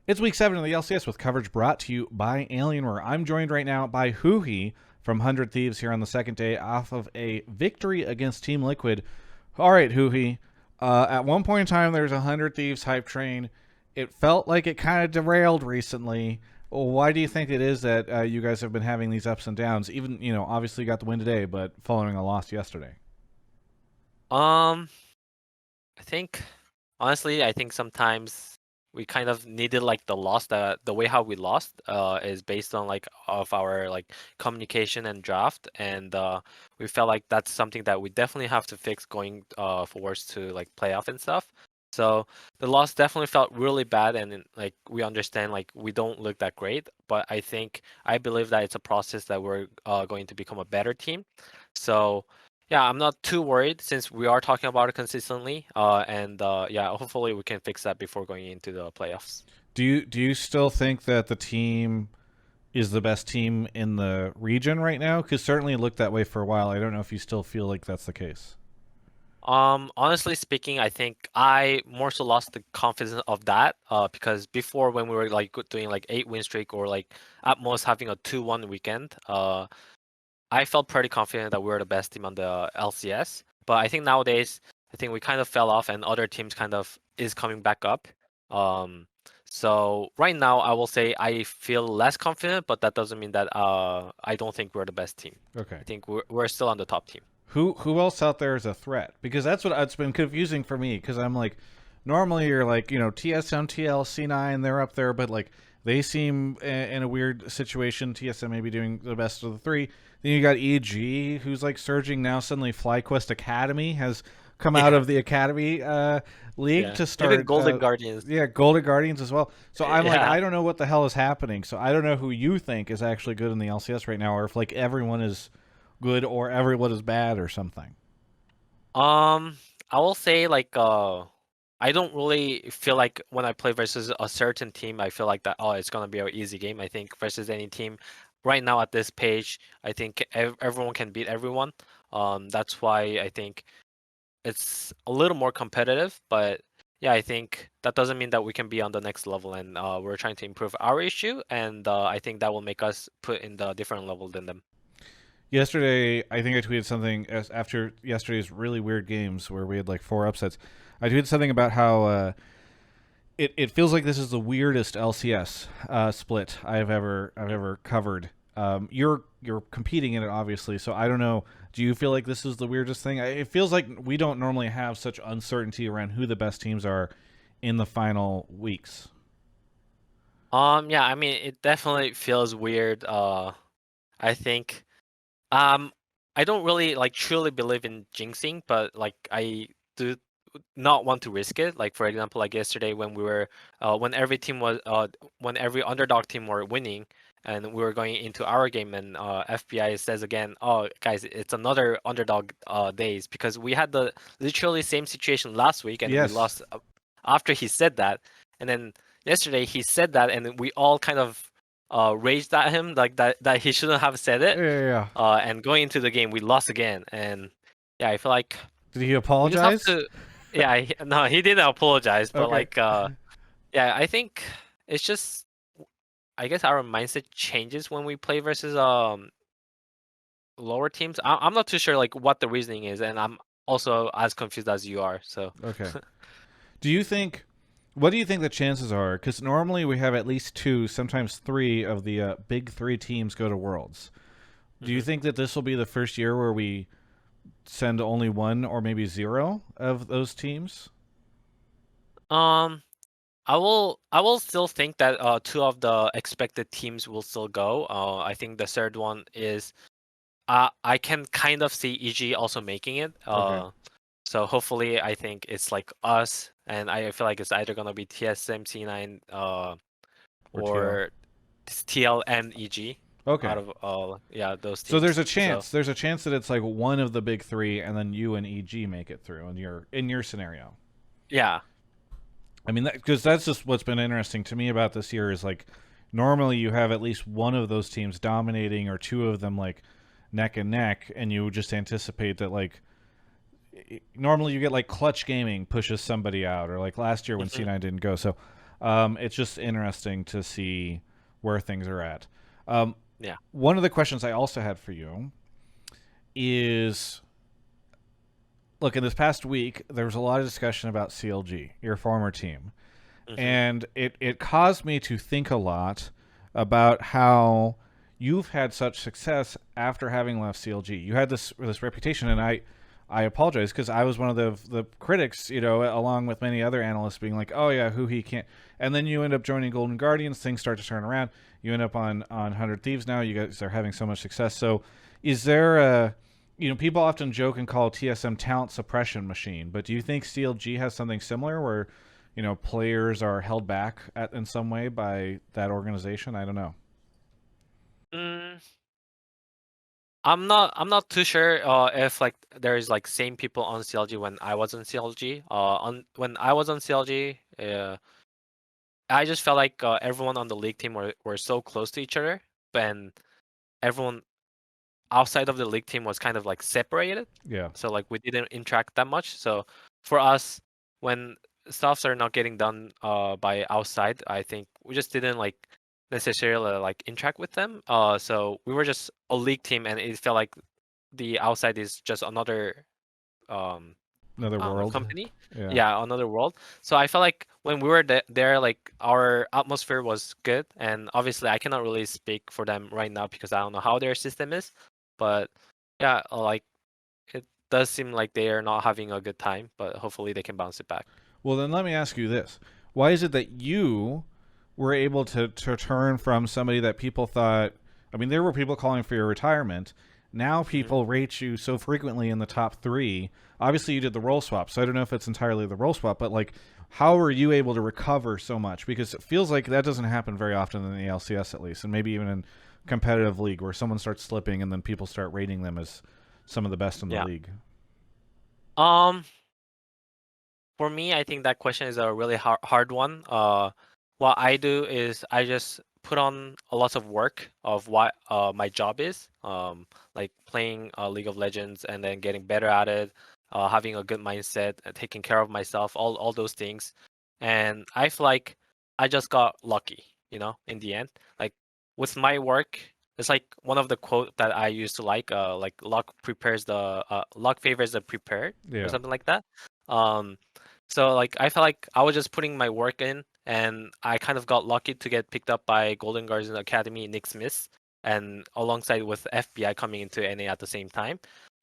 It's week 7 of the LCS with coverage brought to you by Alienware. I'm joined right now by Huhi from 100 Thieves here on the second day off of a victory against Team Liquid. All right, Huhi. At one point in time, there's a 100 Thieves hype train. It felt like it kind of derailed recently. Why do you think it is that you guys have been having these ups and downs? Even, obviously got the win today, but following a loss yesterday. I think honestly, I think sometimes we kind of needed like the loss. The way how we lost is based on like of our like communication and draft, and we felt like that's something that we definitely have to fix going forwards to like playoff and stuff. So the loss definitely felt really bad, and like we understand like we don't look that great, but I believe that it's a process that we're going to become a better team. So. Yeah, I'm not too worried since we are talking about it consistently. Yeah, hopefully we can fix that before going into the playoffs. Do you still think that the team is the best team in the region right now? Because certainly it looked that way for a while. I don't know if you still feel like that's the case. Honestly speaking, I think I more so lost the confidence of that. Because before when we were like doing like 8 win streak or like at most having a 2-1 weekend, I felt pretty confident that we were the best team on the LCS. But I think nowadays, I think we kind of fell off, and other teams kind of is coming back up. Um, so right now, I will say I feel less confident, but that doesn't mean that I don't think we're the best team. Okay. I think we're still on the top team. Who else out there is a threat? Because that's what it's been confusing for me. Because I'm like, normally you're like, TSM, TL, C9, they're up there, but like they seem in a weird situation. TSM maybe doing the best of the three. Then you got EG, who's like surging now. Suddenly, FlyQuest Academy has come out Yeah, of the Academy league yeah. to Even start. Golden Guardians. Yeah, Golden Guardians as well. So I'm like, Yeah. I don't know what the hell is happening. So I don't know who you think is actually good in the LCS right now, or if like everyone is good or everyone is bad or something. Um, I will say like I don't really feel like when I play versus a certain team, I feel like that it's gonna be an easy game. I think versus any team right now at this page, I think everyone can beat everyone. That's why I think it's a little more competitive, but yeah, I think that doesn't mean that we can be on the next level, and we're trying to improve our issue, and I think that will make us put in the different level than them. Yesterday, I think I tweeted something after yesterday's really weird games where we had like 4 upsets. I tweeted something about how it feels like this is the weirdest LCS split I've ever covered. You're competing in it obviously, so I don't know. Do you feel like this is the weirdest thing? It feels like we don't normally have such uncertainty around who the best teams are in the final weeks. Yeah, I mean, it definitely feels weird. I think. Um, I don't really like truly believe in jinxing, but like I do not want to risk it. Like for example, like yesterday when we were, when every underdog team were winning, and we were going into our game, and FBI says again, "Oh, guys, it's another underdog days," because we had the literally same situation last week, and we Yes. lost after he said that, and then yesterday he said that, and we all kind of raged at him like that he shouldn't have said Yeah, it. yeah, yeah. And going into the game, we lost again, and yeah, I feel like Did he we just have apologize? to. Yeah, no, he didn't apologize, but Okay. like, yeah, I think it's just, I guess our mindset changes when we play versus lower teams. I'm not too sure like what the reasoning is, and I'm also as confused as you are. So, Okay. Do you think? What do you think the chances are? Because normally we have at least 2, sometimes 3 of the big 3 teams go to Worlds. Do you mhm. think that this will be the first year where we send only 1 or maybe 0 of those teams? um, I will still think that two of the expected teams will still go. I think the third one is I can kind of see EG also making it. Okay. So hopefully, I think it's like us, and I feel like it's either gonna be TSM C9 Or TL. or TL and EG Okay. out of yeah, those So there's teams. a So chance. There's a chance that it's like one of the big 3, and then you and EG make it through in your scenario. yeah. I mean, because that's just what's been interesting to me about this year is like normally you have at least one of those teams dominating or 2 of them like neck and neck, and you just anticipate that like normally you get like Clutch Gaming pushes somebody out, or like last year when Mhm. C9 didn't go. So It's just interesting to see where things are at. Yeah. One of the questions I also had for you is, look, in this past week, there was a lot of discussion about CLG, your former team. Hmm. And it caused me to think a lot about how you've had such success after having left CLG. You had this reputation, and I apologize because I was one of the critics, along with many other analysts, being like, "Oh yeah, Huhi can't." And then you end up joining Golden Guardians. Things start to turn around. You end up on 100 Thieves now. You guys are having so much success. So, is there a people often joke and call TSM talent suppression machine, but do you think CLG has something similar where players are held back in some way by that organization? I don't know. Mm, I'm not too sure if like there is like same people on CLG when I was on CLG. On when I was on CLG, I just felt like everyone on the league team were so close to each other, and everyone outside of the league team was kind of like separated. Yeah, So like we didn't interact that much. So for us, when stuffs are not getting done by outside, I think we just didn't like necessarily like interact with them. So we were just a league team, and it felt like the outside is just another um another I don't know, world. company. Yeah. Yeah, another world. So I felt like when we were there, like our atmosphere was good. And obviously, I cannot really speak for them right now because I don't know how their system is. But yeah, like it does seem like they are not having a good time. But hopefully, they can bounce it back. Well, then let me ask you this: why is it that you were able to turn from somebody that people thought? I mean, there were people calling for your retirement. Now Hmm. people rate you so frequently in the top three. Obviously, you did the role swap, so I don't know if it's entirely the role swap, but like, how are you able to recover so much? Because it feels like that doesn't happen very often in the LCS, at least, and maybe even in competitive league, where someone starts slipping and then people start rating them as some of the best in the Yeah. league. Um. For me, I think that question is a really hard one. What I do is I just put on a lot of work of what my job is, like playing League of Legends and then getting better at it, having a good mindset, taking care of myself, all those things. And I feel like I just got lucky, in the end. Like with my work, it's like one of the quote that I used to like luck favors the prepared or Yeah. something like that. Um, so like I felt like I was just putting my work in, and I kind of got lucky to get picked up by Golden Guardian Academy, Nick Smith, and alongside with FBI coming into NA at the same time.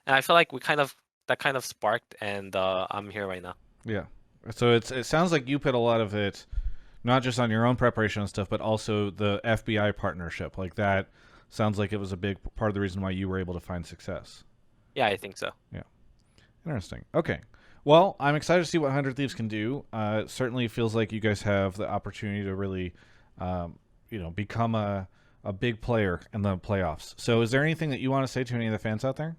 And I feel like that kind of sparked, and I'm here right now. Yeah. So it sounds like you put a lot of it not just on your own preparation and stuff, but also the FBI partnership. Like that sounds like it was a big part of the reason why you were able to find success. Yeah, I think so. Yeah. Interesting. Okay. Well, I'm excited to see what 100 Thieves can do. It certainly feels like you guys have the opportunity to really, become a big player in the playoffs. So is there anything that you want to say to any of the fans out there?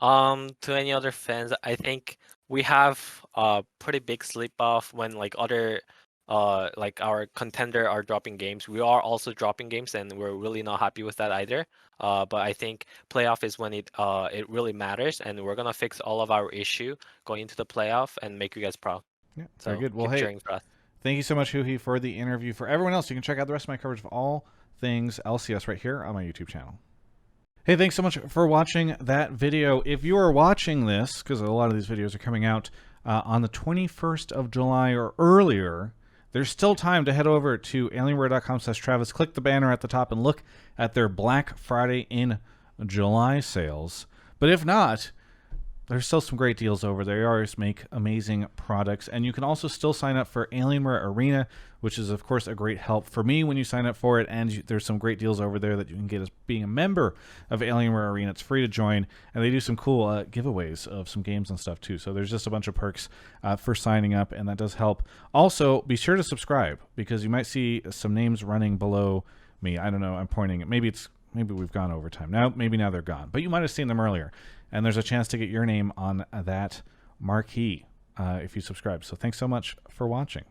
To any other fans, I think we have a pretty big slip off when like other like our contender are dropping games. We are also dropping games, and we're really not happy with that either. But I think playoff is when it really matters, and we're gonna fix all of our issue going into the playoff and make you guys proud. Yeah, very So good. Well, keep hey, cheering for us. thank you so much, Huhi, for the interview. For everyone else, you can check out the rest of my coverage of all things LCS right here on my YouTube channel. Hey, thanks so much for watching that video. If you are watching this, because a lot of these videos are coming out on the 21st of July or earlier, there's still time to head over to alienware.com/Travis, click the banner at the top, and look at their Black Friday in July sales. But if not, there's still some great deals over there. They always make amazing products. And you can also still sign up for Alienware Arena, which is, of course, a great help for me when you sign up for it. And there's some great deals over there that you can get as being a member of Alienware Arena. It's free to join. And they do some cool giveaways of some games and stuff, too. So there's just a bunch of perks for signing up, and that does help. Also, be sure to subscribe, because you might see some names running below me. I don't know. I'm pointing at maybe we've gone over time. Maybe now they're gone. But you might have seen them earlier. And there's a chance to get your name on that marquee if you subscribe. So thanks so much for watching.